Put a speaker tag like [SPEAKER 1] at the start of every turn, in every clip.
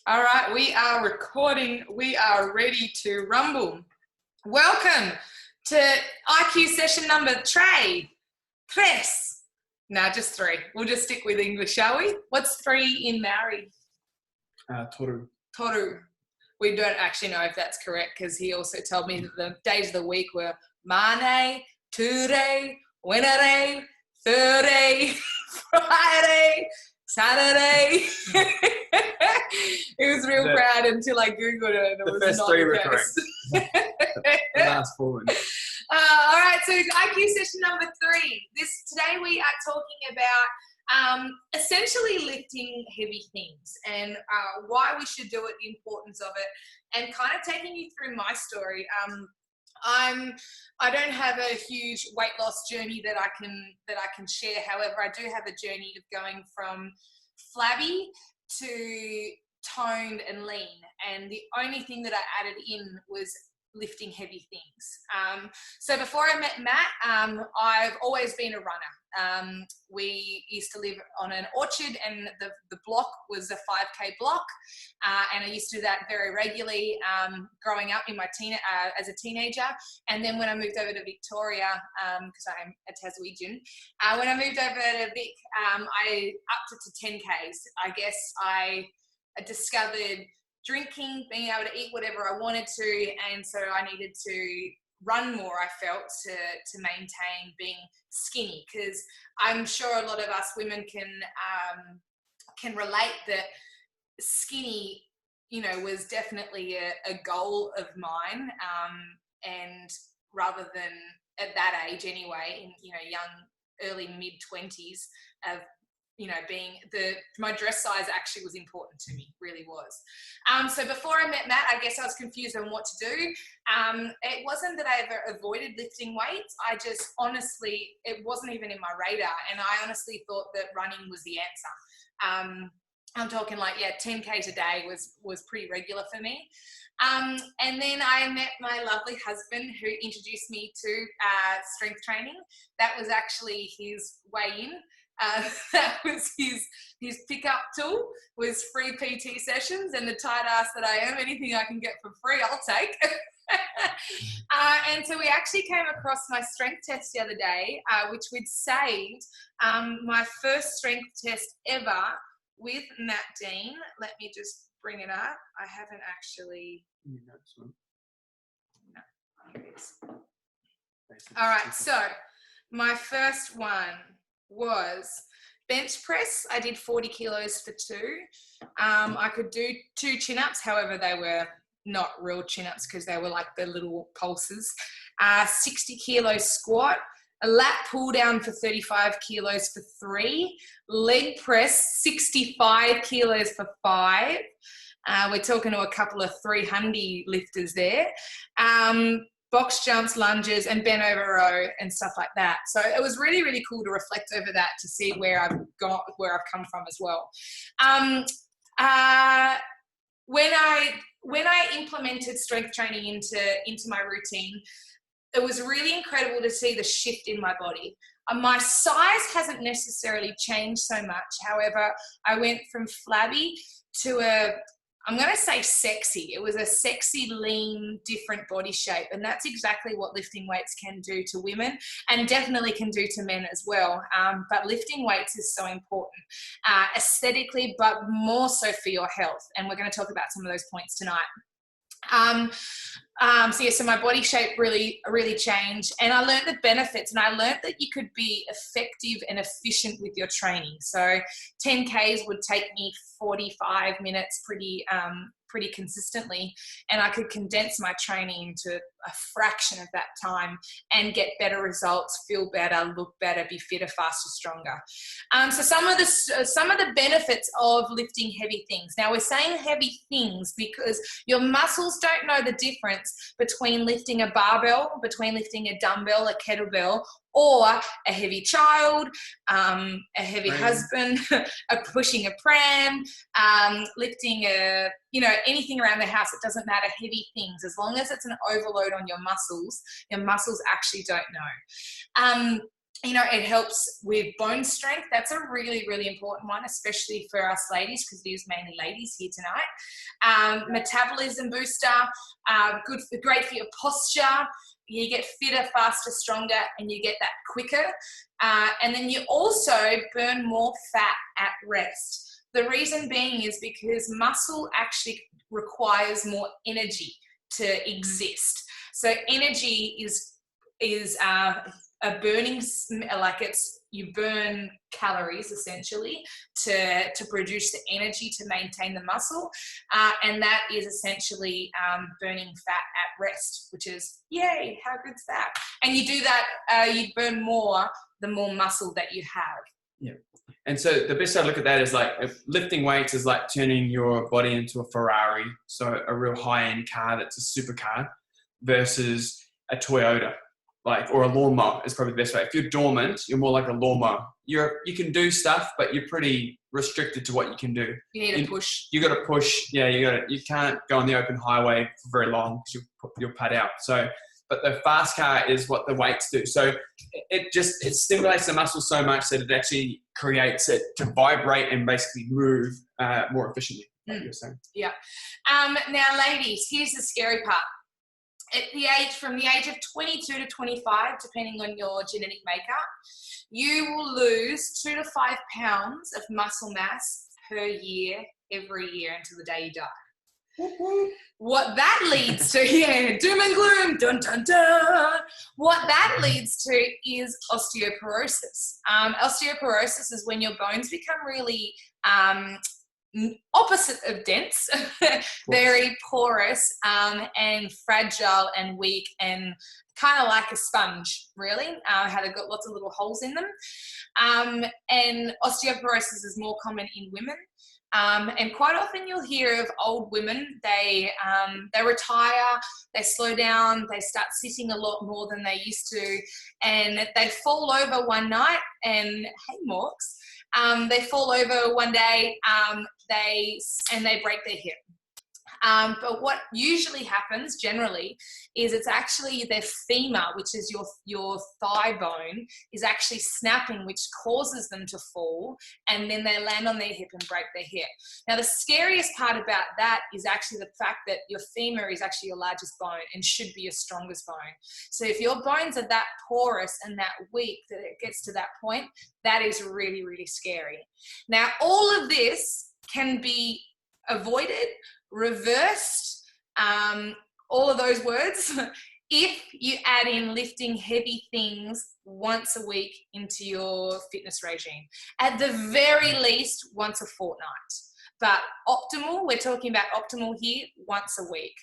[SPEAKER 1] All right, we are recording. We are ready to rumble. Welcome to IQ session number tres. No, just three. We'll just stick with English, shall we? What's three in Maori?
[SPEAKER 2] Toru.
[SPEAKER 1] Toru. We don't actually know if that's correct because he also told me that the days of the week were Mane, Ture, Wednesday, Thursday, Friday, Saturday. He was real proud until I Googled it and it was
[SPEAKER 2] first
[SPEAKER 1] not
[SPEAKER 2] three
[SPEAKER 1] the
[SPEAKER 2] were
[SPEAKER 1] case.
[SPEAKER 2] correct. The last four.
[SPEAKER 1] All right, so IQ session number 3. Today we are talking about essentially lifting heavy things and why we should do it, the importance of it, and kind of taking you through my story. I don't have a huge weight loss journey that I can share. However, I do have a journey of going from flabby to toned and lean, and the only thing that I added in was lifting heavy things. So before I met Matt, I've always been a runner. We used to live on an orchard, and the block was a 5K block, and I used to do that very regularly growing up in my as a teenager. And then when I moved over to Victoria, because I'm a Taswegian, when I moved over to Vic, I upped it to 10Ks. I guess I discovered drinking, being able to eat whatever I wanted to, and so I needed to run more, I felt, to maintain being skinny, because I'm sure a lot of us women can relate that skinny, was definitely a goal of mine, and rather than at that age anyway, in young, early mid-20s, of being my dress size actually was important to me, really was. So before I met Matt, I guess I was confused on what to do. It wasn't that I ever avoided lifting weights. I just honestly, it wasn't even in my radar. And I honestly thought that running was the answer. I'm talking 10K a day was pretty regular for me. And then I met my lovely husband, who introduced me to strength training. That was actually his way in. That was his pickup tool, was free PT sessions, and the tight ass that I am, anything I can get for free, I'll take. And so we actually came across my strength test the other day, which we'd saved, my first strength test ever with Matt Dean. Let me just bring it up. I haven't actually... No, here it is. All right, so my first one was bench press. I did 40 kilos for 2. I could do 2 chin-ups, however, they were not real chin-ups because they were like the little pulses. 60 kilo squat, a lat pull down for 35 kilos for 3, leg press 65 kilos for 5. We're talking to a couple of 300 lifters there. Box jumps, lunges, and bent over row and stuff like that. So it was really, really cool to reflect over that, to see where I've come from as well. When I implemented strength training into my routine, it was really incredible to see the shift in my body. My size hasn't necessarily changed so much. However, I went from flabby to I'm going to say sexy. It was a sexy, lean, different body shape. And that's exactly what lifting weights can do to women, and definitely can do to men as well. But lifting weights is so important aesthetically, but more so for your health. And we're going to talk about some of those points tonight. So my body shape really, really changed, and I learned the benefits, and I learned that you could be effective and efficient with your training. So 10Ks would take me 45 minutes pretty consistently, and I could condense my training into a fraction of that time and get better results, feel better, look better, be fitter, faster, stronger. So some of the benefits of lifting heavy things. Now, we're saying heavy things because your muscles don't know the difference between lifting a barbell, between lifting a dumbbell, a kettlebell, or a heavy child, a heavy husband, pushing a pram, lifting anything around the house. It doesn't matter, heavy things. As long as it's an overload on your muscles actually don't know. it helps with bone strength. That's a really, really important one, especially for us ladies, because it is mainly ladies here tonight. Metabolism booster, great for your posture. You get fitter, faster, stronger, and you get that quicker. And then you also burn more fat at rest. The reason being is because muscle actually requires more energy to exist. So energy is a burning, you burn calories essentially to produce the energy to maintain the muscle, and that is essentially burning fat at rest, which is, yay, how good's that? And you do that, you burn more the more muscle that you have.
[SPEAKER 3] Yeah. And so the best way to look at that is like, if lifting weights is like turning your body into a Ferrari, so a real high-end car that's a supercar, versus a Toyota, or a lawnmower is probably the best way. If you're dormant, you're more like a lawnmower. You can do stuff, but you're pretty restricted to what you can do.
[SPEAKER 1] You need to push.
[SPEAKER 3] You got to push. Yeah, you can't go on the open highway for very long because you'll pad out. So, but the fast car is what the weights do. So it stimulates the muscle so much that it actually creates it to vibrate and basically move more efficiently, like you were saying.
[SPEAKER 1] Yeah. Now, ladies, here's the scary part. From the age of 22 to 25, depending on your genetic makeup, you will lose 2 to 5 pounds of muscle mass per year, every year until the day you die. What that leads to, doom and gloom, dun dun dun. What that leads to is osteoporosis. Osteoporosis is when your bones become really opposite of dense, very porous, and fragile and weak, and kind of like a sponge, really, how they've got lots of little holes in them. And osteoporosis is more common in women. And quite often you'll hear of old women, they retire, they slow down, they start sitting a lot more than they used to, and they fall over one night and, hey Morks, they fall over one day, they break their hip. But what usually happens generally is it's actually their femur, which is your thigh bone, is actually snapping, which causes them to fall, and then they land on their hip and break their hip. Now, the scariest part about that is actually the fact that your femur is actually your largest bone and should be your strongest bone. So if your bones are that porous and that weak that it gets to that point, that is really, really scary. Now, all of this can be avoided, reversed, all of those words, if you add in lifting heavy things once a week into your fitness regime. At the very least, once a fortnight. But optimal, we're talking about optimal here, once a week.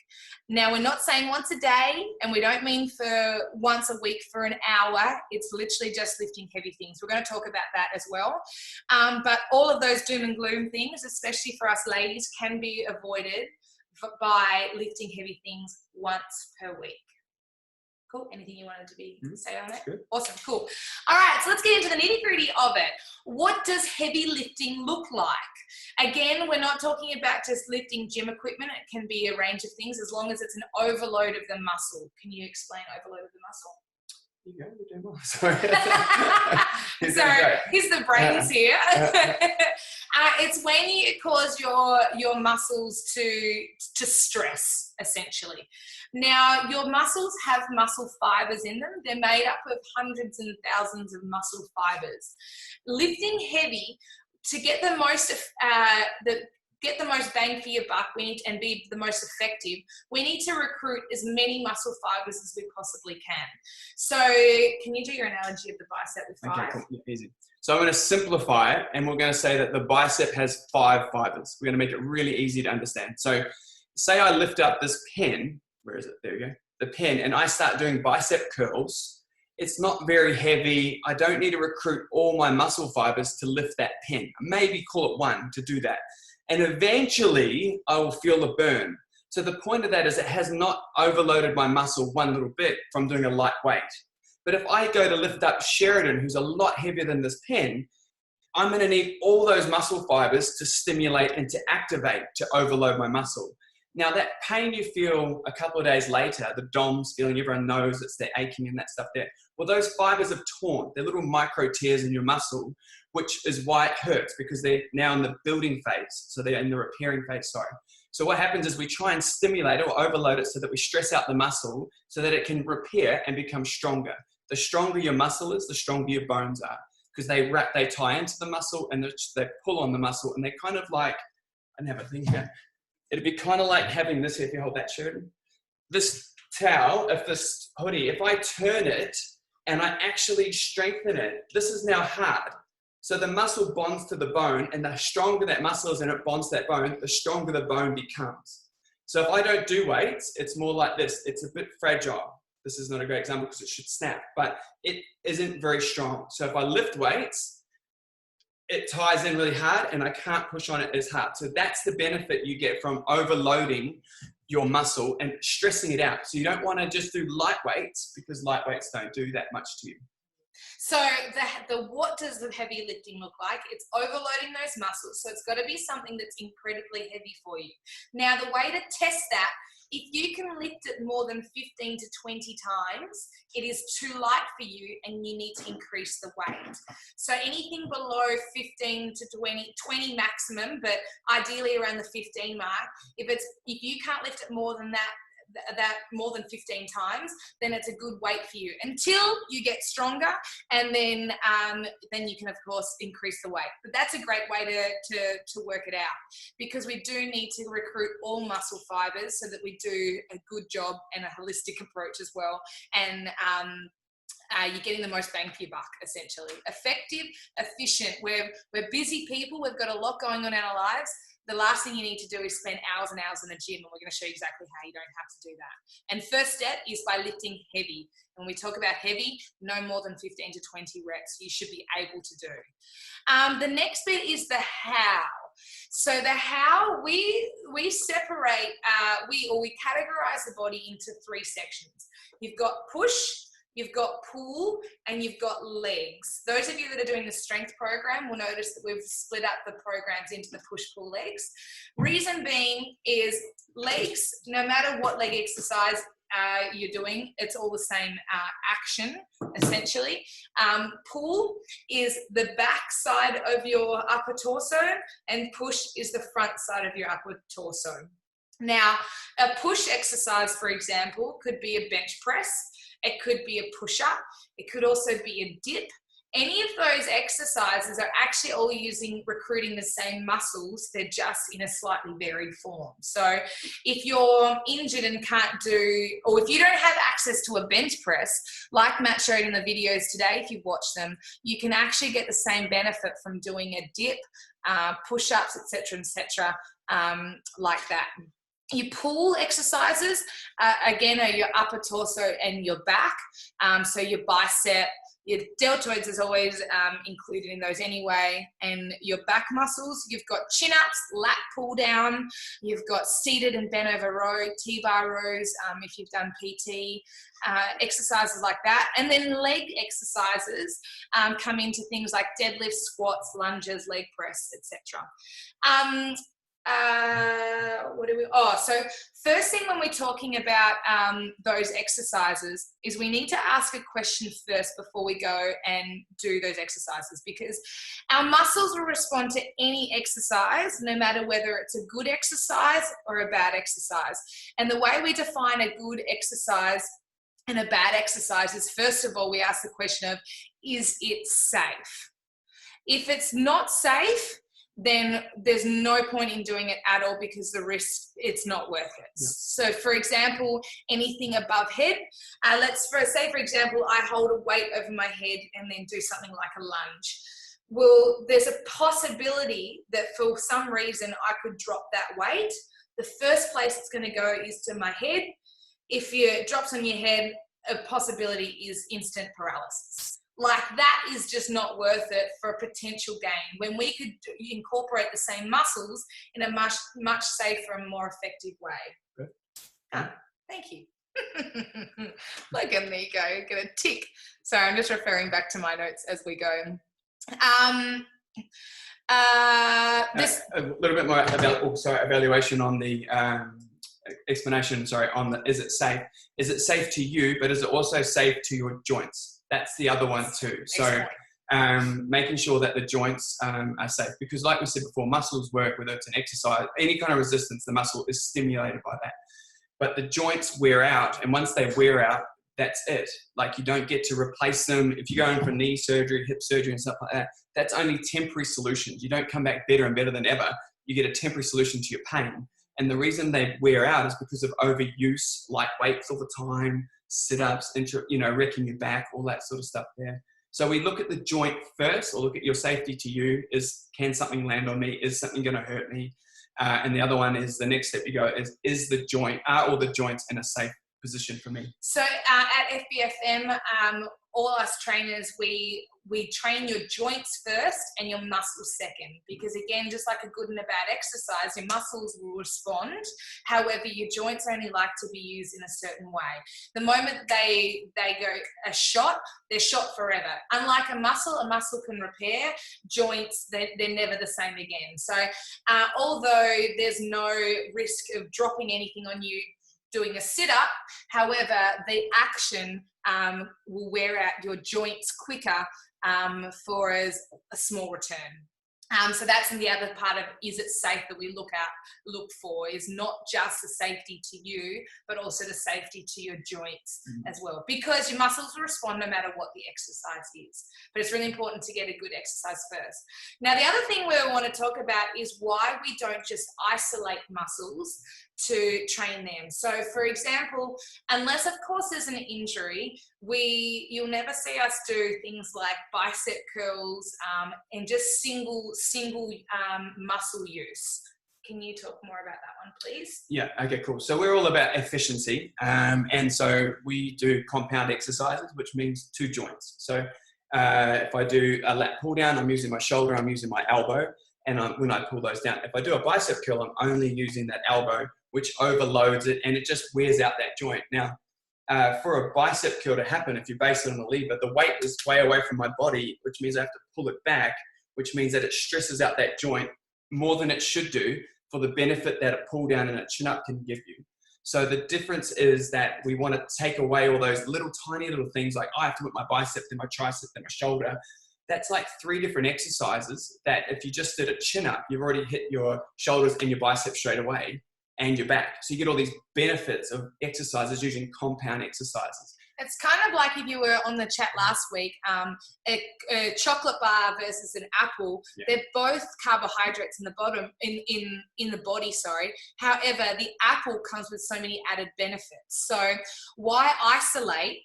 [SPEAKER 1] Now, we're not saying once a day, and we don't mean for once a week for an hour. It's literally just lifting heavy things. We're going to talk about that as well. But all of those doom and gloom things, especially for us ladies, can be avoided by lifting heavy things once per week. Cool. Anything you wanted to say on it?
[SPEAKER 3] Good.
[SPEAKER 1] Awesome. Cool. All right. So let's get into the nitty gritty of it. What does heavy lifting look like? Again, we're not talking about just lifting gym equipment. It can be a range of things as long as it's an overload of the muscle. Can you explain overload of the muscle?
[SPEAKER 3] You're doing well. Sorry.
[SPEAKER 1] So here's the brains here. It's when you cause your muscles to stress, essentially. Now, your muscles have muscle fibers in them. They're made up of hundreds and thousands of muscle fibers. Lifting heavy, to get the most bang for your buck, and be the most effective, we need to recruit as many muscle fibers as we possibly can. So can you do your analogy of the bicep with 5?
[SPEAKER 3] Okay, cool. Yeah, easy. So I'm going to simplify it, and we're going to say that the bicep has 5 fibers. We're going to make it really easy to understand. So say I lift up this pen, where is it? There we go. The pen, and I start doing bicep curls. It's not very heavy. I don't need to recruit all my muscle fibers to lift that pen. Maybe call it 1 to do that. And eventually I will feel the burn. So the point of that is it has not overloaded my muscle one little bit from doing a light weight. But if I go to lift up Sheridan, who's a lot heavier than this pen, I'm going to need all those muscle fibers to stimulate and to activate to overload my muscle. Now that pain you feel a couple of days later, the DOMS feeling, everyone knows it's the aching and that stuff there. Well, those fibers have torn. They're little micro tears in your muscle, which is why it hurts, because they're now in the building phase. So they're in the repairing phase, sorry. So what happens is we try and stimulate it or overload it so that we stress out the muscle so that it can repair and become stronger. The stronger your muscle is, the stronger your bones are, because they tie into the muscle and they pull on the muscle, and they're kind of like, I don't have a thing here. It'd be kind of like having this here, if you hold that shirt. This towel, this hoodie, if I turn it and I actually strengthen it, this is now hard. So the muscle bonds to the bone, and the stronger that muscle is and it bonds to that bone, the stronger the bone becomes. So if I don't do weights, it's more like this. It's a bit fragile. This is not a great example because it should snap, but it isn't very strong. So if I lift weights, it ties in really hard and I can't push on it as hard. So that's the benefit you get from overloading your muscle and stressing it out. So you don't want to just do light weights, because light weights don't do that much to you.
[SPEAKER 1] So what does the heavy lifting look like? It's overloading those muscles. So it's got to be something that's incredibly heavy for you. Now, the way to test that, if you can lift it more than 15 to 20 times, it is too light for you and you need to increase the weight. So anything below 15 to 20 maximum, but ideally around the 15 mark, if you can't lift it more than that more than 15 times, then it's a good weight for you until you get stronger, and then you can of course increase the weight. But that's a great way to work it out, because we do need to recruit all muscle fibers so that we do a good job and a holistic approach as well, and you're getting the most bang for your buck, essentially. Effective, efficient. We're busy people. We've got a lot going on in our lives. The last thing you need to do is spend hours and hours in the gym, and we're going to show you exactly how you don't have to do that. And first step is by lifting heavy. When we talk about heavy, no more than 15 to 20 reps you should be able to do. The next bit is the how. So the how, we separate, we categorize the body into three sections. You've got push, you've got pull, and you've got legs. Those of you that are doing the strength program will notice that we've split up the programs into the push-pull legs. Reason being is legs, no matter what leg exercise you're doing, it's all the same action, essentially. Pull is the back side of your upper torso, and push is the front side of your upper torso. Now, a push exercise, for example, could be a bench press. It could be a push-up. It could also be a dip. Any of those exercises are actually all recruiting the same muscles. They're just in a slightly varied form. So if you're injured and can't do, or if you don't have access to a bench press, like Matt showed in the videos today, if you watch them, you can actually get the same benefit from doing a dip, push-ups, etc., like that. Your pull exercises, again, are your upper torso and your back. So your bicep, your deltoids is always included in those anyway. And your back muscles, you've got chin-ups, lat pull down. You've got seated and bent over row, T-bar rows, if you've done PT, exercises like that. And then leg exercises come into things like deadlifts, squats, lunges, leg press, etc. So first thing when we're talking about those exercises is we need to ask a question first before we go and do those exercises, because our muscles will respond to any exercise, no matter whether it's a good exercise or a bad exercise. And the way we define a good exercise and a bad exercise is, first of all, we ask the question of, is it safe? If it's not safe, then there's no point in doing it at all, because the risk, it's not worth it. Yeah. So for example, anything above head, say for example, I hold a weight over my head and then do something like a lunge. Well, there's a possibility that for some reason I could drop that weight. The first place it's going to go is to my head. If it drops on your head, a possibility is instant paralysis. Like, that is just not worth it for a potential gain, when we could incorporate the same muscles in a much, much safer and more effective way.
[SPEAKER 3] Good.
[SPEAKER 1] Thank you. Look at me go, get a tick. Sorry, I'm just referring back to my notes as we go.
[SPEAKER 3] A little bit more evaluation on the explanation, sorry, on the is it safe? Is it safe to you, but is it also safe to your joints? That's the other one too. So making sure that the joints are safe, because like we said before, muscles work, whether it's an exercise, any kind of resistance, the muscle is stimulated by that. But the joints wear out, and once they wear out, that's it. Like, you don't get to replace them. If you go in for knee surgery, hip surgery and stuff like that, that's only temporary solutions. You don't come back better and better than ever. You get a temporary solution to your pain. And the reason they wear out is because of overuse, like weights all the time, sit-ups, wrecking your back, all that sort of stuff there. So we look at the joint first, or look at your safety to you. Can something land on me? Is something going to hurt me? And the other one is, the next step you go are all the joints in a safe position for me?
[SPEAKER 1] So at FBFM, all us trainers, we train your joints first and your muscles second, because again, just like a good and a bad exercise, your muscles will respond. However, your joints only like to be used in a certain way. The moment they go a shot, they're shot forever. Unlike a muscle can repair. Joints, they're never the same again. So although there's no risk of dropping anything on you doing a sit-up, however, the action will wear out your joints quicker for a small return. So that's the other part of, is it safe, that we look for, is not just the safety to you, but also the safety to your joints as well, because your muscles will respond no matter what the exercise is. But it's really important to get a good exercise first. Now, the other thing we want to talk about is why we don't just isolate muscles to train them. So for example, unless of course there's an injury, you'll never see us do things like bicep curls and just single muscle use. Can you talk more about that one, please?
[SPEAKER 3] Yeah, okay, cool. So we're all about efficiency. And so we do compound exercises, which means two joints. So if I do a lat pull down, I'm using my shoulder, I'm using my elbow. And when I pull those down, if I do a bicep curl, I'm only using that elbow, which overloads it, and it just wears out that joint. Now, for a bicep curl to happen, if you base it on a lever, the weight is way away from my body, which means I have to pull it back, which means that it stresses out that joint more than it should do for the benefit that a pull down and a chin up can give you. So the difference is that we want to take away all those little tiny little things, like I have to put my bicep, then my tricep, then my shoulder. That's like 3 different exercises that if you just did a chin up, you've already hit your shoulders and your biceps straight away and your back. So you get all these benefits of exercises using compound exercises.
[SPEAKER 1] It's kind of like if you were on the chat last week, a chocolate bar versus an apple. Yeah. They're both carbohydrates in the bottom, in the body, sorry. However, the apple comes with so many added benefits. So why isolate?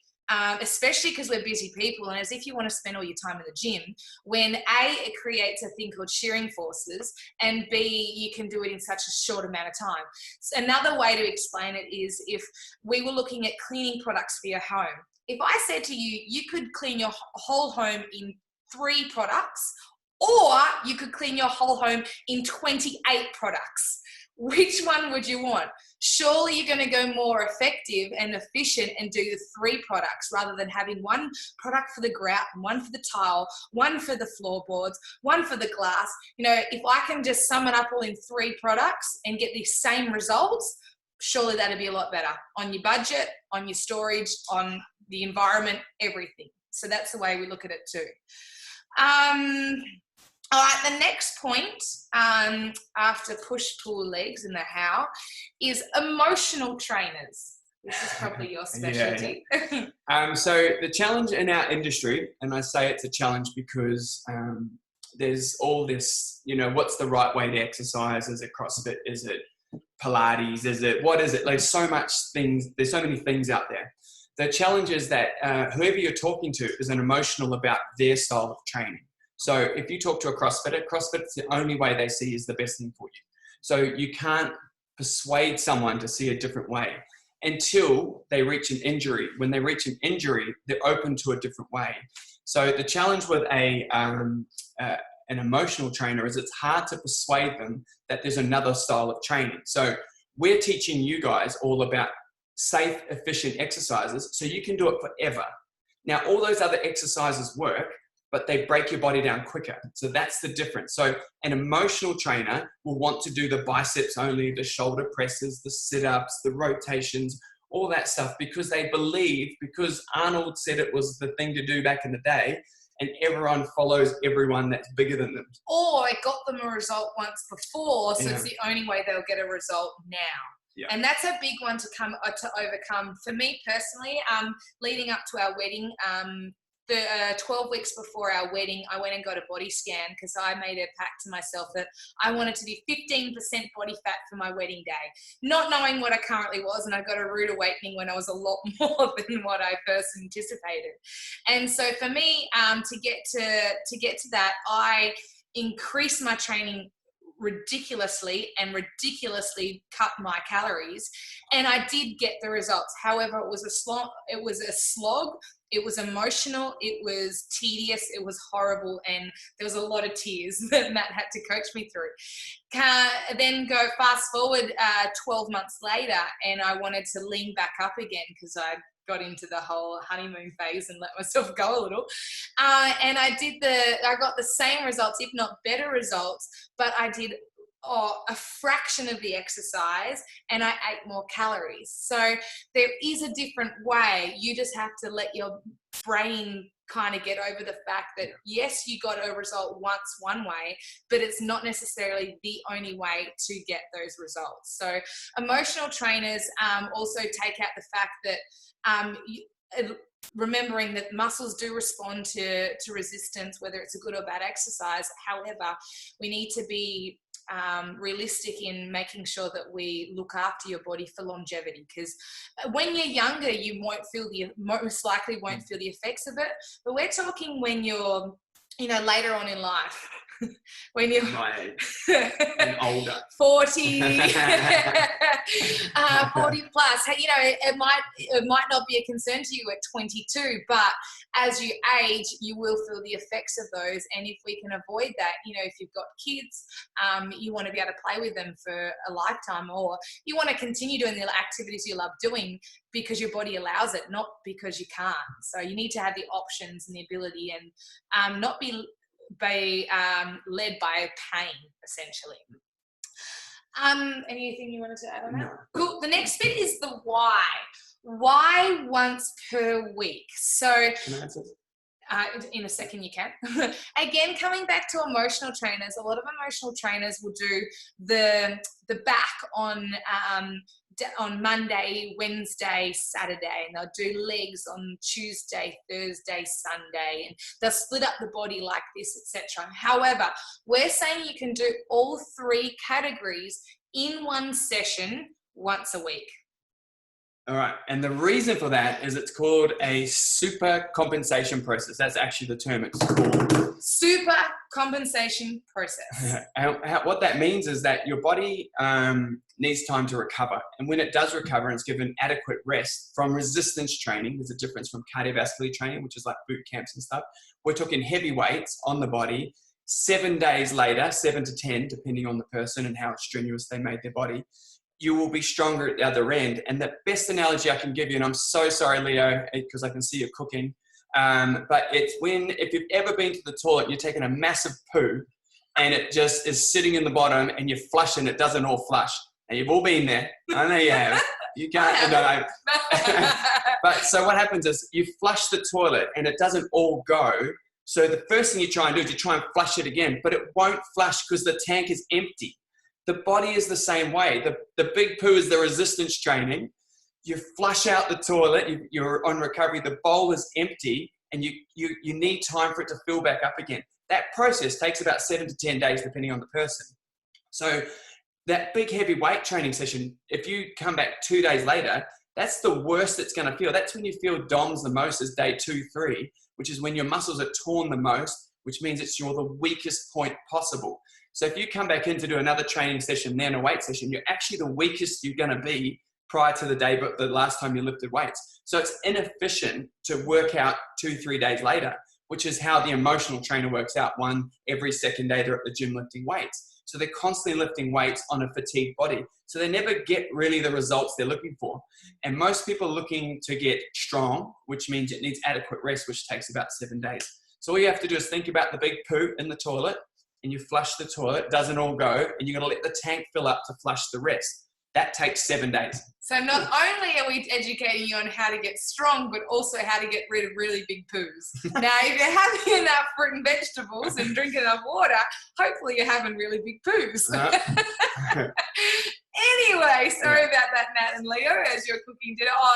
[SPEAKER 1] Especially because we're busy people, and as if you want to spend all your time in the gym, when A, it creates a thing called shearing forces, and B, you can do it in such a short amount of time. So another way to explain it is if we were looking at cleaning products for your home. If I said to you, you could clean your whole home in 3 products, or you could clean your whole home in 28 products. Which one would you want? Surely you're going to go more effective and efficient and do the 3 products rather than having 1 product for the grout, 1 for the tile, 1 for the floorboards, 1 for the glass. You know, if I can just sum it up all in 3 products and get the same results, surely that'd be a lot better on your budget, on your storage, on the environment, everything. So that's the way we look at it too. All right, the next point after push-pull legs and the how is emotional trainers. This is probably your specialty.
[SPEAKER 3] Yeah. So the challenge in our industry, and I say it's a challenge because there's all this, you know, what's the right way to exercise? Is it CrossFit? Is it Pilates? What is it? There's so many things out there. The challenge is that whoever you're talking to is emotional about their style of training. So if you talk to a CrossFitter, CrossFit's the only way they see is the best thing for you. So you can't persuade someone to see a different way until they reach an injury. When they reach an injury, they're open to a different way. So the challenge with an emotional trainer is it's hard to persuade them that there's another style of training. So we're teaching you guys all about safe, efficient exercises so you can do it forever. Now, all those other exercises work, but they break your body down quicker. So that's the difference. So an emotional trainer will want to do the biceps only, the shoulder presses, the sit-ups, the rotations, all that stuff, because they believe, because Arnold said it was the thing to do back in the day, and everyone follows everyone that's bigger than them.
[SPEAKER 1] Or it got them a result once before, so
[SPEAKER 3] Yeah.
[SPEAKER 1] it's the only way they'll get a result now.
[SPEAKER 3] Yeah.
[SPEAKER 1] And that's a big one to overcome. For me personally, leading up to our wedding, the 12 weeks before our wedding, I went and got a body scan because I made a pact to myself that I wanted to be 15% body fat for my wedding day, not knowing what I currently was, and I got a rude awakening when I was a lot more than what I first anticipated. And so for me, to get to that, I increased my training ridiculously and ridiculously cut my calories, and I did get the results. However, it was a slog. It was emotional, it was tedious, it was horrible, and there was a lot of tears that Matt had to coach me through. Then go fast forward 12 months later, and I wanted to lean back up again because I got into the whole honeymoon phase and let myself go a little. And I got the same results, if not better results, but I did a fraction of the exercise and I ate more calories. So there is a different way. You just have to let your brain kind of get over the fact that yes, you got a result once one way, but it's not necessarily the only way to get those results. So emotional trainers also take out the fact that remembering that muscles do respond to resistance, whether it's a good or bad exercise. However, we need to be realistic in making sure that we look after your body for longevity, because when you're younger, you most likely won't feel the effects of it. But we're talking when you're, later on in life, when you're
[SPEAKER 3] My age and older.
[SPEAKER 1] 40, 40 plus. It might not be a concern to you at 22, but as you age, you will feel the effects of those. And if we can avoid that, if you've got kids, you want to be able to play with them for a lifetime, or you want to continue doing the activities you love doing because your body allows it, not because you can't. So you need to have the options and the ability, and not be led by pain, essentially. Anything you wanted to add on that?
[SPEAKER 3] No.
[SPEAKER 1] Cool. The next bit is the why. Why once per week? So
[SPEAKER 3] Can I answer?
[SPEAKER 1] In a second you can. Again, coming back to emotional trainers, a lot of emotional trainers will do the back on Monday, Wednesday, Saturday, and they'll do legs on Tuesday, Thursday, Sunday, and they'll split up the body like this, etc. However, we're saying you can do all three categories in one session once a week.
[SPEAKER 3] All right. And the reason for that is it's called a super compensation process. That's actually the term it's called.
[SPEAKER 1] Super compensation process.
[SPEAKER 3] What that means is that your body needs time to recover. And when it does recover and it's given adequate rest from resistance training, there's a difference from cardiovascular training, which is like boot camps and stuff. We're talking heavy weights on the body. 7 days later, 7 to 10, depending on the person and how strenuous they made their body, you will be stronger at the other end. And the best analogy I can give you, and I'm so sorry, Leo, because I can see you cooking, but it's if you've ever been to the toilet, you're taking a massive poo and it just is sitting in the bottom and you flush and it doesn't all flush. And you've all been there. I know you have. You can't. No. But so what happens is you flush the toilet and it doesn't all go. So the first thing you try and do is you try and flush it again, but it won't flush because the tank is empty. The body is the same way. The big poo is the resistance training. You flush out the toilet, you're on recovery, the bowl is empty, and you need time for it to fill back up again. That process takes about 7 to 10 days, depending on the person. So that big heavy weight training session, if you come back 2 days later, that's the worst it's going to feel. That's when you feel DOMS the most, is day 2, 3, which is when your muscles are torn the most, which means it's the weakest point possible. So if you come back in to do another training session, then a weight session, you're actually the weakest you're going to be prior to the day, but the last time you lifted weights. So it's inefficient to work out 2, 3 days later, which is how the emotional trainer works out. One, every second day they're at the gym lifting weights. So they're constantly lifting weights on a fatigued body. So they never get really the results they're looking for. And most people are looking to get strong, which means it needs adequate rest, which takes about 7 days. So all you have to do is think about the big poo in the toilet, and you flush the toilet, doesn't all go, and you're going to let the tank fill up to flush the rest. That takes 7 days.
[SPEAKER 1] So not only are we educating you on how to get strong, but also how to get rid of really big poos. Now, if you're having enough fruit and vegetables and drinking enough water, hopefully you're having really big poos. Anyway, sorry about that, Nat and Leo, as you're cooking dinner. Oh,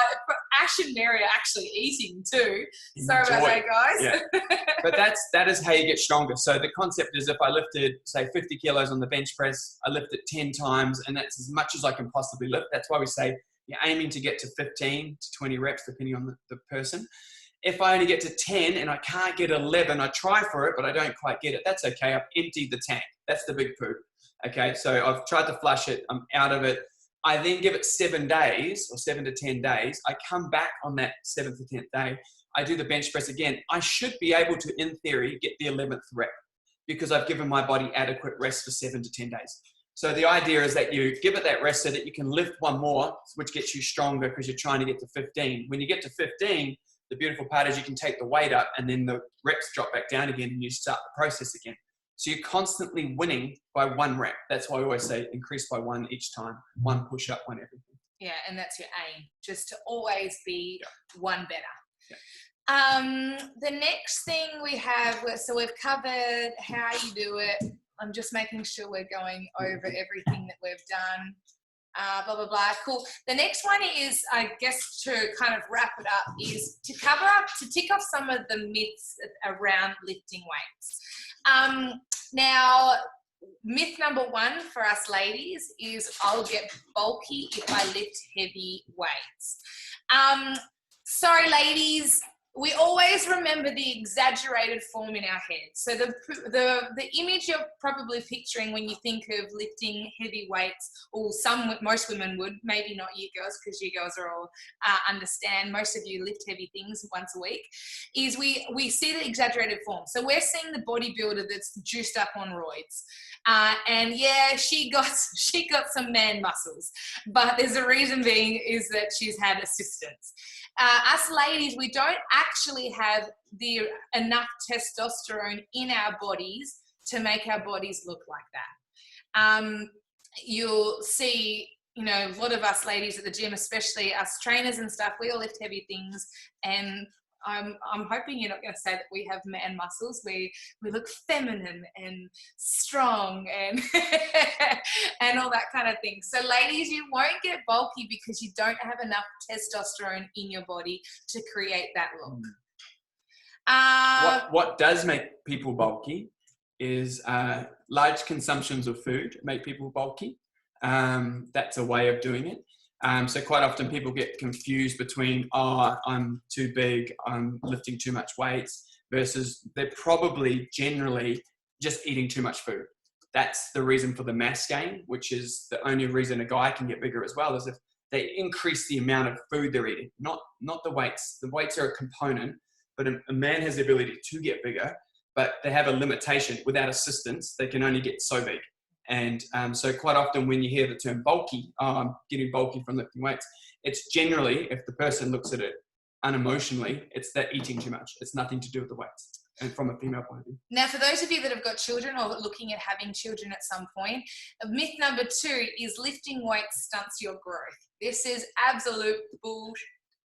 [SPEAKER 1] Ash and Mary are actually eating too. Sorry about that, guys.
[SPEAKER 3] Yeah. But that is how you get stronger. So the concept is, if I lifted, say, 50 kilos on the bench press, I lift it 10 times, and that's as much as I can possibly lift. That's why we say you're aiming to get to 15 to 20 reps, depending on the person. If I only get to 10 and I can't get 11, I try for it, but I don't quite get it. That's okay. I've emptied the tank. That's the big poo. Okay, so I've tried to flush it. I'm out of it. I then give it 7 days, or 7 to 10 days. I come back on that 7th or 10th day. I do the bench press again. I should be able to, in theory, get the 11th rep because I've given my body adequate rest for 7 to 10 days. So the idea is that you give it that rest so that you can lift one more, which gets you stronger because you're trying to get to 15. When you get to 15, the beautiful part is you can take the weight up and then the reps drop back down again and you start the process again. So you're constantly winning by 1 rep. That's why we always say increase by 1 each time. 1 push-up, 1 everything.
[SPEAKER 1] Yeah, and that's your aim, just to always be 1 better.
[SPEAKER 3] Yeah.
[SPEAKER 1] The next thing we have, so we've covered how you do it. I'm just making sure we're going over everything that we've done. Blah, blah, blah. Cool. The next one is, I guess, to kind of wrap it up, is to tick off some of the myths around lifting weights. Now, myth number 1 for us ladies is I'll get bulky if I lift heavy weights. Sorry, ladies. We always remember the exaggerated form in our head. So the image you're probably picturing when you think of lifting heavy weights, or most women would, maybe not you girls, because you girls are all understand. Most of you lift heavy things once a week. Is we see the exaggerated form. So we're seeing the bodybuilder that's juiced up on roids, and yeah, she got some man muscles, but there's a reason being is that she's had assistance. Us ladies, we don't actually have enough testosterone in our bodies to make our bodies look like that. You'll see, a lot of us ladies at the gym, especially us trainers and stuff, we all lift heavy things, and I'm hoping you're not going to say that we have man muscles. We look feminine and strong and and all that kind of thing. So ladies, you won't get bulky because you don't have enough testosterone in your body to create that look.
[SPEAKER 3] What does make people bulky is large consumptions of food make people bulky. That's a way of doing it. So quite often people get confused between, I'm too big, I'm lifting too much weights, versus they're probably generally just eating too much food. That's the reason for the mass gain, which is the only reason a guy can get bigger as well, is if they increase the amount of food they're eating, not the weights. The weights are a component, but a man has the ability to get bigger, but they have a limitation. Without assistance, they can only get so big. And so quite often when you hear the term bulky, I'm getting bulky from lifting weights, it's generally, if the person looks at it unemotionally, it's they're eating too much. It's nothing to do with the weights, and from a female point of view.
[SPEAKER 1] Now, for those of you that have got children or looking at having children at some point, myth number 2 is lifting weights stunts your growth. This is absolute bullshit.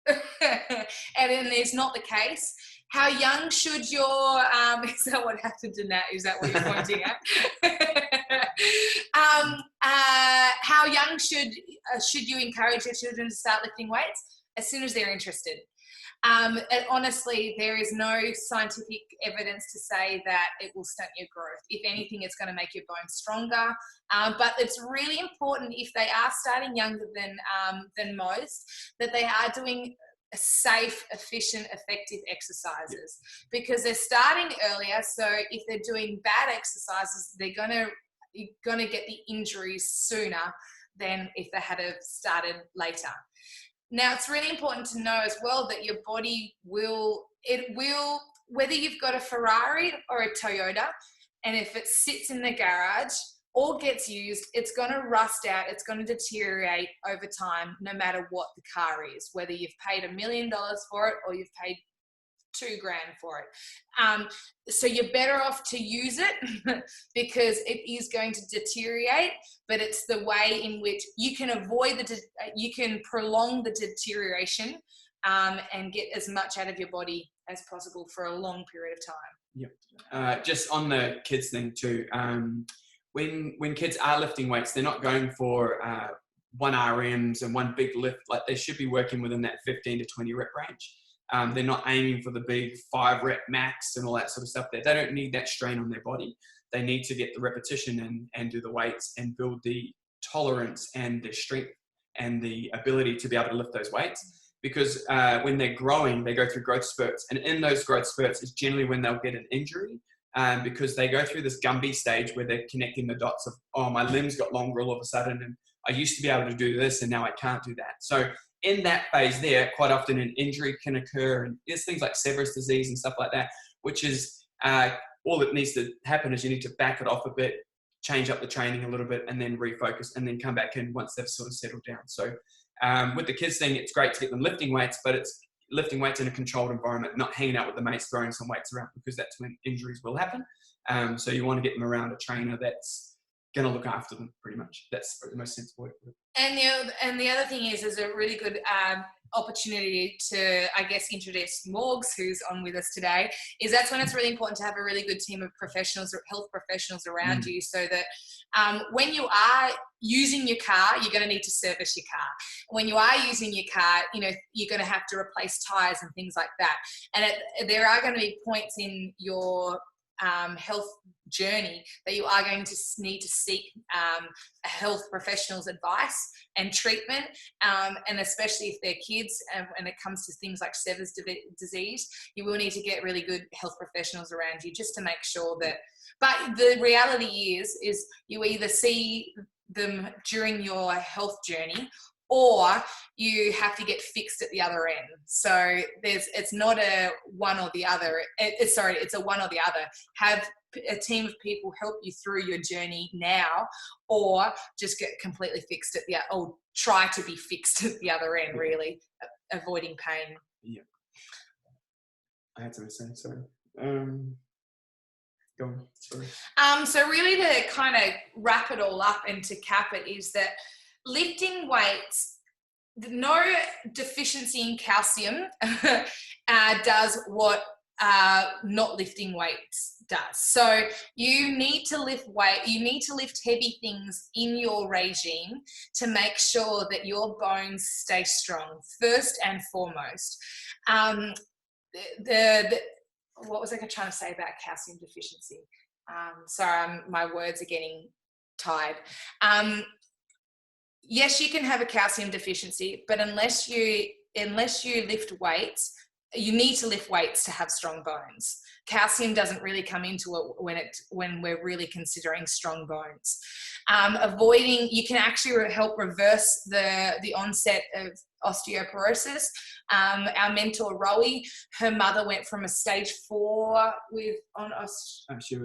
[SPEAKER 1] And then there's not the case. How young should your is that what happened to Nat? Is that what you're pointing at? How young should you encourage your children to start lifting weights? As soon as they're interested. And honestly, there is no scientific evidence to say that it will stunt your growth. If anything, it's going to make your bones stronger. But it's really important, if they are starting younger than most, that they are doing safe, efficient, effective exercises, because they're starting earlier. So if they're doing bad exercises, you're gonna get the injuries sooner than if they had started later. Now, it's really important to know as well that your body will, whether you've got a Ferrari or a Toyota, and if it sits in the garage or gets used, it's going to rust out, it's going to deteriorate over time, no matter what the car is, whether you've paid $1 million for it or you've paid $2,000 for it. So you're better off to use it because it is going to deteriorate, but it's the way in which you can avoid you can prolong the deterioration and get as much out of your body as possible for a long period of time.
[SPEAKER 3] Yep. Just on the kids thing too, when kids are lifting weights, they're not going for 1 RMs and one big lift. Like, they should be working within that 15 to 20 rep range. They're not aiming for the big 5 rep max and all that sort of stuff. They don't need that strain on their body. They need to get the repetition and do the weights and build the tolerance and the strength and the ability to be able to lift those weights. Because when they're growing, they go through growth spurts. And in those growth spurts is generally when they'll get an injury, because they go through this Gumby stage where they're connecting the dots of, oh, my limbs got longer all of a sudden, and I used to be able to do this and now I can't do that. So in that phase there, quite often an injury can occur, and there's things like Severus disease and stuff like that, which is all that needs to happen is you need to back it off a bit, change up the training a little bit, and then refocus, and then come back in once they've sort of settled down. So with the kids thing, it's great to get them lifting weights, but it's lifting weights in a controlled environment, not hanging out with the mates throwing some weights around, because that's when injuries will happen. So you want to get them around a trainer that's going to look after them, pretty much. That's the most sensible way to put it.
[SPEAKER 1] And the other thing is a really good opportunity to, I guess, introduce Morgs, who's on with us today, is that's when it's really important to have a really good team of professionals, or health professionals around you, so that when you are using your car, you're going to need to service your car. When you are using your car, you're going to have to replace tires and things like that. And there are going to be points in your health journey that you are going to need to seek a health professional's advice and treatment, and especially if they're kids, and when it comes to things like Sever's disease, you will need to get really good health professionals around you just to make sure that. But the reality is you either see them during your health journey, or you have to get fixed at the other end. So it's not a one or the other. It's a one or the other. Have a team of people help you through your journey now, or just get completely fixed or try to be fixed at the other end, really, avoiding pain.
[SPEAKER 3] Yeah. I had something to say, sorry. Go on, sorry.
[SPEAKER 1] So really to kind of wrap it all up and to cap it is that lifting weights, no deficiency in calcium does what not lifting weights does. So you need to lift weight, you need to lift heavy things in your regime to make sure that your bones stay strong, first and foremost. What was I trying to say about calcium deficiency? Sorry, my words are getting tired. Yes, you can have a calcium deficiency, but unless you lift weights, you need to lift weights to have strong bones. Calcium doesn't really come into it when we're really considering strong bones. You can actually help reverse the onset of osteoporosis. Our mentor Rowie, her mother went from a stage 4
[SPEAKER 3] she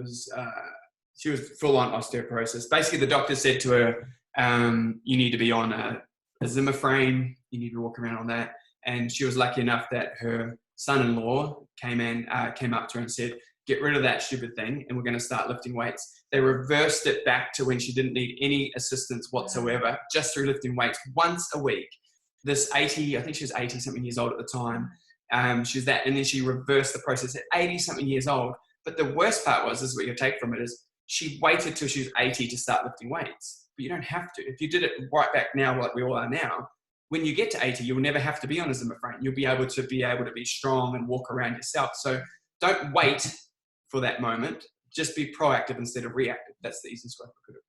[SPEAKER 3] was full on osteoporosis. Basically, the doctor said to her, you need to be on a Zimmer frame, you need to walk around on that. And she was lucky enough that her son-in-law came up to her and said, get rid of that stupid thing and we're going to start lifting weights. They reversed it back to when she didn't need any assistance whatsoever, just through lifting weights once a week. This I think she was 80 something years old at the time. She was that, and then she reversed the process at 80 something years old. But the worst part this is what you take from it, is she waited till she was 80 to start lifting weights. But you don't have to. If you did it right back now, like we all are now, when you get to 80, you'll never have to be on a Zimmer frame. You'll be able to be strong and walk around yourself. So don't wait for that moment. Just be proactive instead of reactive. That's the easiest way to put it.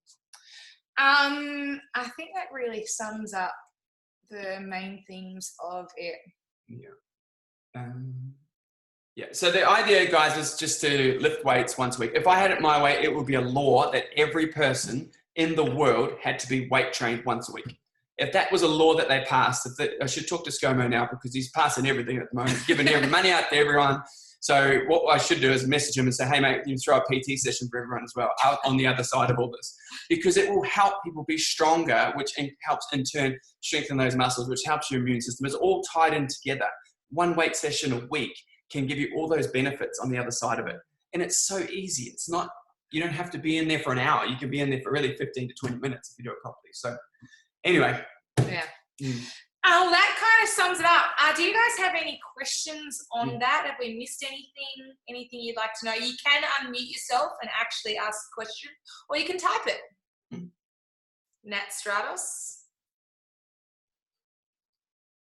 [SPEAKER 1] I think that really sums up the main themes of it.
[SPEAKER 3] Yeah. So the idea, guys, is just to lift weights once a week. If I had it my way, it would be a law that every person in the world had to be weight trained once a week. If that was a law that they passed, I should talk to ScoMo now, because he's passing everything at the moment, giving money out to everyone. So what I should do is message him and say, hey, mate, you can throw a PT session for everyone as well, out on the other side of all this, because it will help people be stronger, which helps in turn strengthen those muscles, which helps your immune system. It's all tied in together. One weight session a week can give you all those benefits on the other side of it. And it's so easy. It's not, you don't have to be in there for an hour. You can be in there for really 15 to 20 minutes if you do it properly. So anyway.
[SPEAKER 1] Yeah. Oh, that kind of sums it up. Do you guys have any questions on that? Have we missed anything? Anything you'd like to know? You can unmute yourself and actually ask the question, or you can type it. Nat Stratos.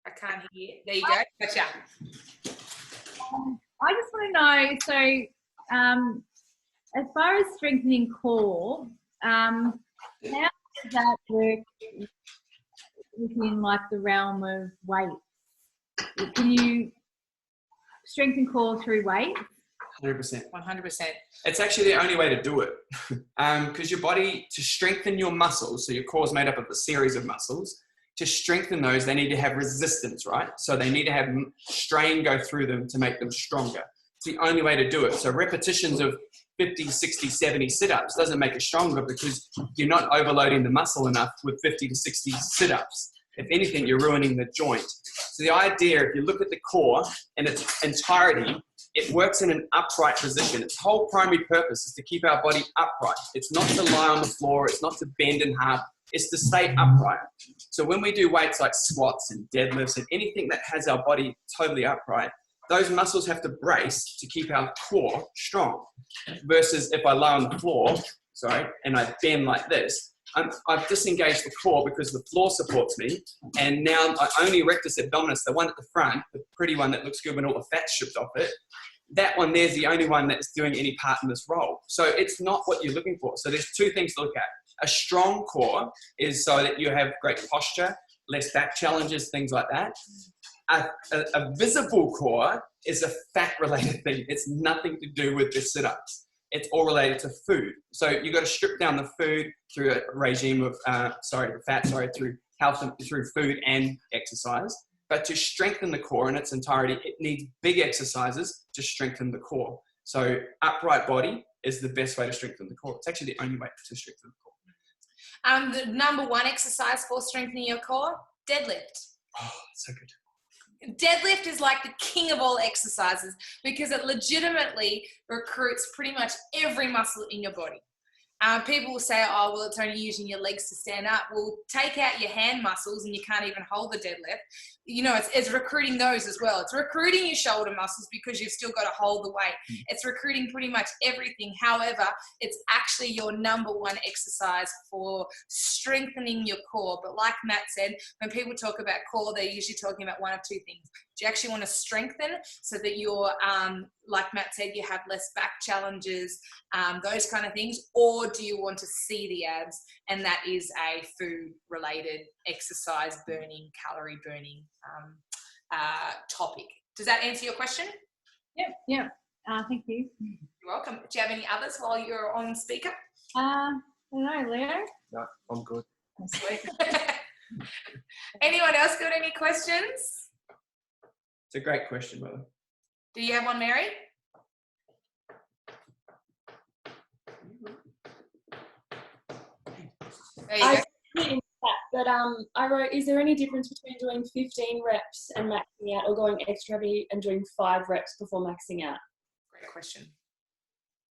[SPEAKER 1] I can't hear you. There you go. Gotcha.
[SPEAKER 4] I just want to know, so as far as strengthening core, how does that work within like the realm of weight? Can you strengthen core through weight?
[SPEAKER 3] 100%.
[SPEAKER 1] 100%.
[SPEAKER 3] It's actually the only way to do it. Because your body, to strengthen your muscles, so your core is made up of a series of muscles, to strengthen those, they need to have resistance, right? So they need to have strain go through them to make them stronger. It's the only way to do it. So repetitions of 50, 60, 70 sit-ups doesn't make it stronger because you're not overloading the muscle enough with 50 to 60 sit-ups. If anything, you're ruining the joint. So the idea, if you look at the core in its entirety, it works in an upright position. Its whole primary purpose is to keep our body upright. It's not to lie on the floor. It's not to bend and half. It's to stay upright. So when we do weights like squats and deadlifts and anything that has our body totally upright, those muscles have to brace to keep our core strong. Versus if I lie on the floor, and I bend like this, I've disengaged the core because the floor supports me, and now I only rectus abdominis, the one at the front, the pretty one that looks good when all the fat's stripped off it, that one there's the only one that's doing any part in this role. So it's not what you're looking for. So there's two things to look at. A strong core is so that you have great posture, less back challenges, things like that. A visible core is a fat-related thing. It's nothing to do with the sit-ups. It's all related to food. So you've got to strip down the food through a regime of, through health and through food and exercise. But to strengthen the core in its entirety, it needs big exercises to strengthen the core. So upright body is the best way to strengthen the core. It's actually the only way to strengthen the core.
[SPEAKER 1] The number one exercise for strengthening your core, deadlift.
[SPEAKER 3] Oh, so good.
[SPEAKER 1] Deadlift is like the king of all exercises because it legitimately recruits pretty much every muscle in your body. People will say, oh, well, it's only using your legs to stand up. Well, take out your hand muscles and you can't even hold the deadlift. You know, it's recruiting those as well. It's recruiting your shoulder muscles because you've still got to hold the weight. It's recruiting pretty much everything. However, it's actually your number one exercise for strengthening your core. But like Matt said, when people talk about core, they're usually talking about one of two things. Do you actually want to strengthen so that you're, like Matt said, you have less back challenges, those kind of things? Or do you want to see the abs? And that is a food-related exercise burning, calorie burning topic. Does that answer your question?
[SPEAKER 4] Yep. Thank you.
[SPEAKER 1] You're welcome. Do you have any others while you're on speaker?
[SPEAKER 4] I don't know, Leo.
[SPEAKER 2] No, I'm good.
[SPEAKER 4] Sweet.
[SPEAKER 1] Anyone else got any questions?
[SPEAKER 3] It's a great question, brother.
[SPEAKER 1] Do you have one, Mary? There you go.
[SPEAKER 5] That, but I wrote, is there any difference between doing 15 reps and maxing out, or going extra heavy and doing 5 reps before maxing out?
[SPEAKER 1] Great question.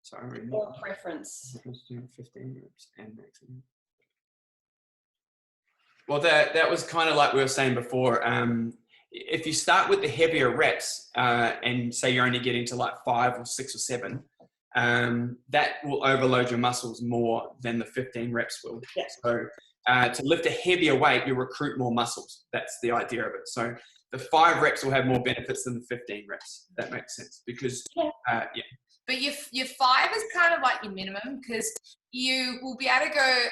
[SPEAKER 3] Sorry,
[SPEAKER 5] Or preference?
[SPEAKER 3] 15 reps and maxing. Well, that was kind of like we were saying before. If you start with the heavier reps and say you're only getting to like 5 or 6 or 7, that will overload your muscles more than the 15 reps will.
[SPEAKER 5] Yeah.
[SPEAKER 3] So to lift a heavier weight, you recruit more muscles. That's the idea of it. So the 5 reps will have more benefits than the 15 reps. That makes sense because,
[SPEAKER 1] But your 5 is kind of like your minimum because you will be able to go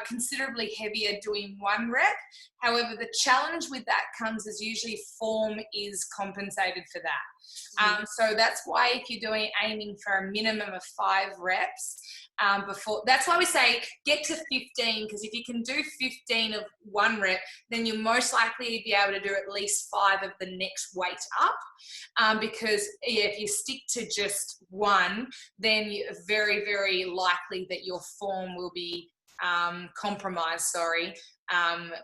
[SPEAKER 1] considerably heavier doing 1 rep. However, the challenge with that comes as usually form is compensated for that. So that's why if you're aiming for a minimum of 5 reps, that's why we say get to 15, because if you can do 15 of 1 rep, then you're most likely to be able to do at least 5 of the next weight up. Because if you stick to just 1, then you're very, very likely that your form will be compromised,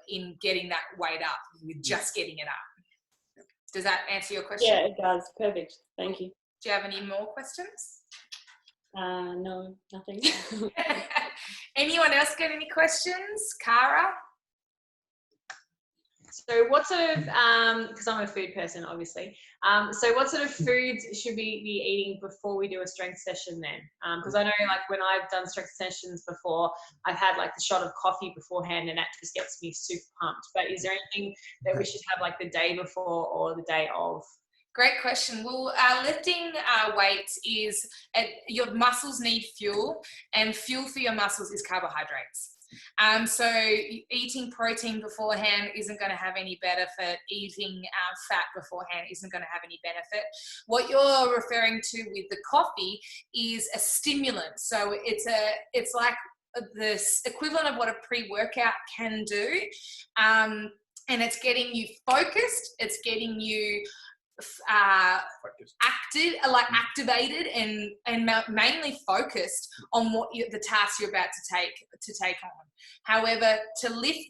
[SPEAKER 1] in getting that weight up, with just getting it up. Does that answer your question?
[SPEAKER 5] Yeah, it does. Perfect. Thank you.
[SPEAKER 1] Do you have any more questions?
[SPEAKER 5] No, nothing.
[SPEAKER 1] Anyone else got any questions? Cara?
[SPEAKER 6] So what sort of, because I'm a food person, obviously. So what sort of foods should we be eating before we do a strength session then? Because I know like when I've done strength sessions before, I've had like the shot of coffee beforehand and that just gets me super pumped. But is there anything that we should have like the day before or the day of?
[SPEAKER 1] Great question. Well, lifting weights is, your muscles need fuel, and fuel for your muscles is carbohydrates. So eating protein beforehand isn't going to have any benefit. Eating fat beforehand isn't going to have any benefit. What you're referring to with the coffee is a stimulant. So it's like the equivalent of what a pre-workout can do, and it's getting you focused. It's getting you activated and mainly focused on what the task you're about to take on. However, to lift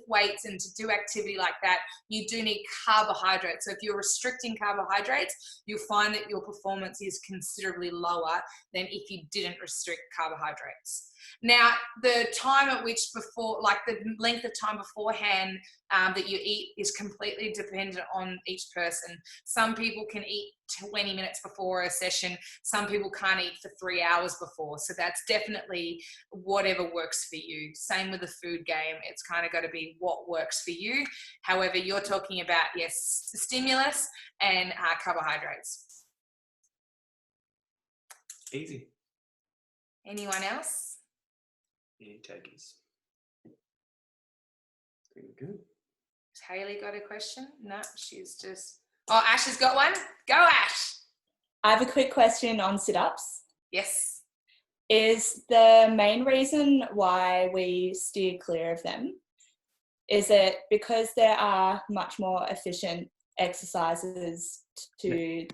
[SPEAKER 1] weights and to do activity like that, you do need carbohydrates. So if you're restricting carbohydrates, you'll find that your performance is considerably lower than if you didn't restrict carbohydrates. Now, the time at which the length of time beforehand that you eat is completely dependent on each person. Some people can eat 20 minutes before a session. Some people can't eat for 3 hours before. So that's definitely whatever works for you. Same with the food game. It's kind of got to be what works for you. However, you're talking about, yes, stimulus and carbohydrates.
[SPEAKER 3] Easy.
[SPEAKER 1] Anyone else?
[SPEAKER 3] Any takers? Pretty good.
[SPEAKER 1] Has Hayley got a question? No, she's just... Oh, Ash has got one. Go, Ash.
[SPEAKER 7] I have a quick question on sit-ups.
[SPEAKER 1] Yes.
[SPEAKER 7] Is the main reason why we steer clear of them, is it because there are much more efficient exercises to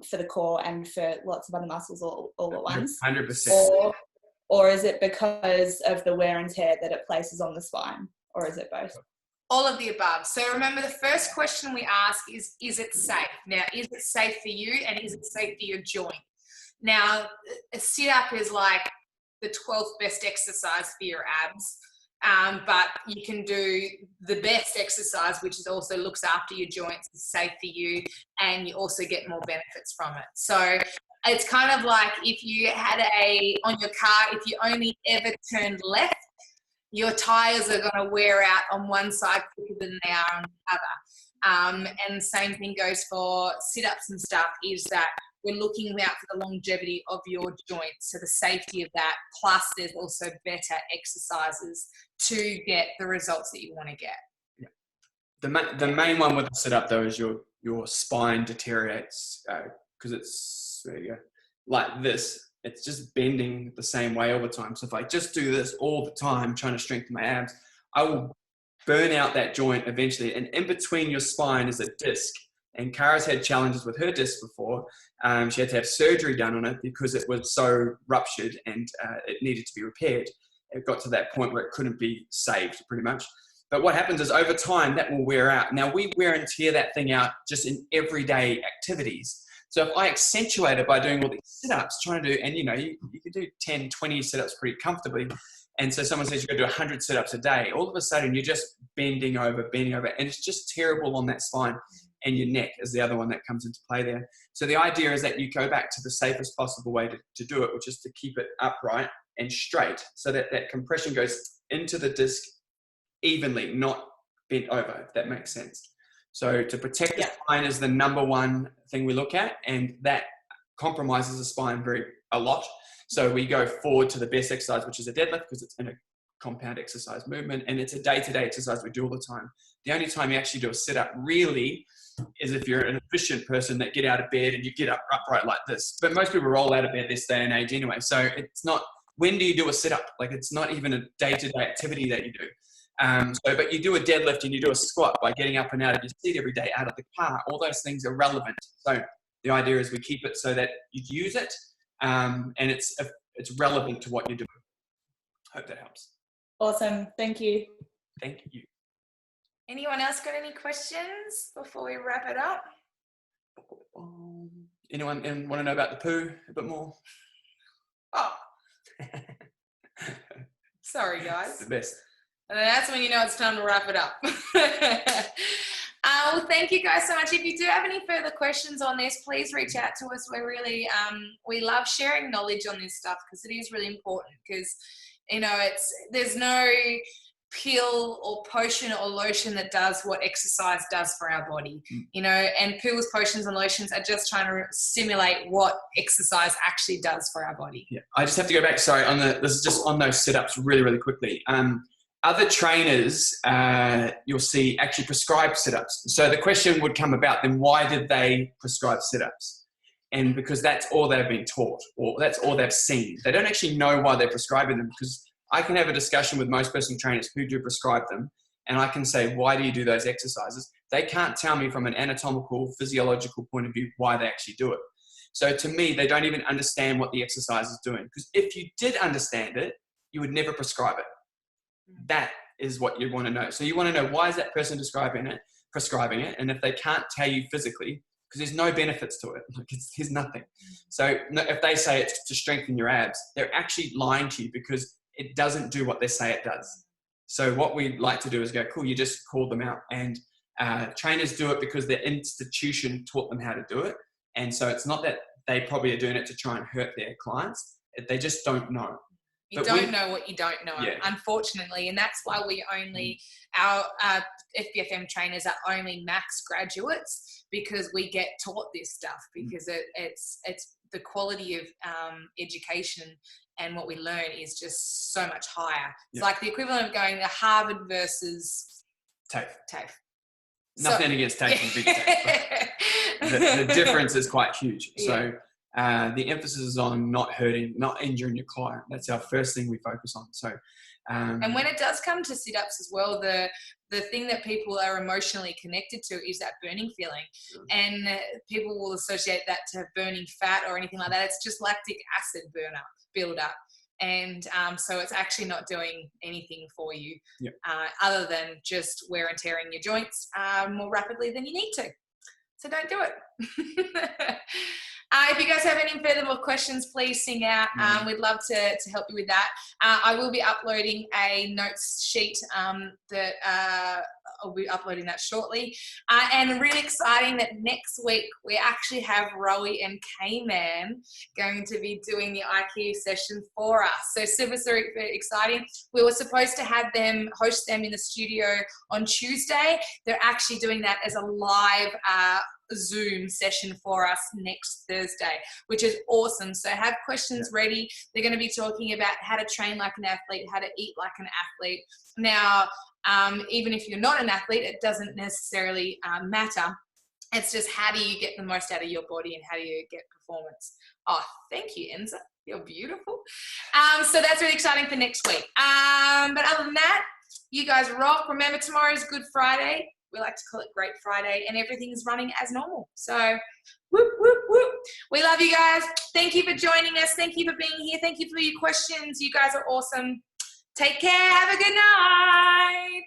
[SPEAKER 7] for the core and for lots of other muscles all at once?
[SPEAKER 3] 100%.
[SPEAKER 7] Or is it because of the wear and tear that it places on the spine? Or is it both?
[SPEAKER 1] All of the above. So remember, the first question we ask is it safe? Now, is it safe for you and is it safe for your joint? Now, a sit-up is like the 12th best exercise for your abs, but you can do the best exercise, which is also looks after your joints, is safe for you, and you also get more benefits from it. So it's kind of like if you had on your car, if you only ever turned left, your tires are going to wear out on one side quicker than they are on the other. And the same thing goes for sit-ups and stuff, is that we're looking out for the longevity of your joints, so the safety of that, plus there's also better exercises to get the results that you want to get.
[SPEAKER 3] Yeah. The main one with the sit-up though is your spine deteriorates because it's, there you go, like this. It's just bending the same way all the time. So if I just do this all the time, trying to strengthen my abs, I will burn out that joint eventually. And in between your spine is a disc. And Cara's had challenges with her disc before. She had to have surgery done on it because it was so ruptured and it needed to be repaired. It got to that point where it couldn't be saved pretty much. But what happens is over time that will wear out. Now we wear and tear that thing out just in everyday activities. So if I accentuate it by doing all these sit-ups, trying to do, and you can do 10, 20 sit-ups pretty comfortably. And so someone says you've got to do 100 sit-ups a day. All of a sudden you're just bending over. And it's just terrible on that spine. And your neck is the other one that comes into play there. So the idea is that you go back to the safest possible way to do it, which is to keep it upright and straight so that that compression goes into the disc evenly, not bent over, if that makes sense. So to protect the spine is the number one thing we look at, and that compromises the spine a lot. So we go forward to the best exercise, which is a deadlift, because it's in a compound exercise movement, and it's a day-to-day exercise we do all the time. The only time you actually do a sit-up really is if you're an efficient person that get out of bed and you get up upright like this. But most people roll out of bed this day and age anyway. So it's not, when do you do a sit-up? Like, it's not even a day-to-day activity that you do. But you do a deadlift and you do a squat by getting up and out of your seat every day, out of the car. All those things are relevant. So the idea is we keep it so that you use it, and it's relevant to what you're doing. Hope that helps.
[SPEAKER 7] Awesome. Thank you.
[SPEAKER 3] Thank you.
[SPEAKER 1] Anyone else got any questions before we wrap it up?
[SPEAKER 3] Anyone want to know about the poo a bit more?
[SPEAKER 1] Oh, sorry
[SPEAKER 3] It's
[SPEAKER 1] guys.
[SPEAKER 3] the best.
[SPEAKER 1] And that's when you know it's time to wrap it up. Well, thank you guys so much. If you do have any further questions on this, please reach out to us. We're really, we love sharing knowledge on this stuff because it is really important because, you know, there's no pill or potion or lotion that does what exercise does for our body, you know, and pills, potions and lotions are just trying to simulate what exercise actually does for our body.
[SPEAKER 3] Yeah, I just have to go back. Sorry, this is just on those sit-ups really, really quickly. Other trainers, you'll see, actually prescribe sit-ups. So the question would come about then, why did they prescribe sit-ups? And because that's all they've been taught, or that's all they've seen. They don't actually know why they're prescribing them, because I can have a discussion with most personal trainers who do prescribe them, and I can say, why do you do those exercises? They can't tell me from an anatomical, physiological point of view why they actually do it. So to me, they don't even understand what the exercise is doing. Because if you did understand it, you would never prescribe it. That is what you want to know. So you want to know, why is that person prescribing it? And if they can't tell you physically, because there's no benefits to it, like there's nothing. So if they say it's to strengthen your abs, they're actually lying to you because it doesn't do what they say it does. So what we like to do is go, cool, you just call them out. And trainers do it because their institution taught them how to do it. And so it's not that they probably are doing it to try and hurt their clients. They just don't know.
[SPEAKER 1] You don't know what you don't know, unfortunately. And that's why we only, our FBFM trainers are only max graduates, because we get taught this stuff, because it's the quality of education and what we learn is just so much higher. It's like the equivalent of going to Harvard versus
[SPEAKER 3] TAFE.
[SPEAKER 1] So,
[SPEAKER 3] Nothing against TAFE and big TAFE. The difference is quite huge. So the emphasis is on not hurting, not injuring your client. That's our first thing we focus on. So,
[SPEAKER 1] and when it does come to sit-ups as well, the thing that people are emotionally connected to is that burning feeling. And people will associate that to burning fat or anything like that. It's just lactic acid build up. And so it's actually not doing anything for you other than just wear and tearing your joints more rapidly than you need to. So don't do it. If you guys have any further more questions, please sing out. We'd love to help you with that. I will be uploading a notes sheet that I'll be uploading that shortly. And really exciting that next week we actually have Rowie and K-Man going to be doing the IQ session for us. So super exciting. We were supposed to have them host them in the studio on Tuesday. They're actually doing that as a live Zoom session for us next Thursday, which is awesome. So have questions ready. They're going to be talking about how to train like an athlete, how to eat like an athlete. Now, even if you're not an athlete, it doesn't necessarily matter. It's just, how do you get the most out of your body and how do you get performance? Oh, thank you, Enza. You're beautiful. So that's really exciting for next week. But other than that, you guys rock. Remember, tomorrow is Good Friday. We like to call it Great Friday, and everything is running as normal. So, whoop, whoop, whoop. We love you guys. Thank you for joining us. Thank you for being here. Thank you for your questions. You guys are awesome. Take care. Have a good night.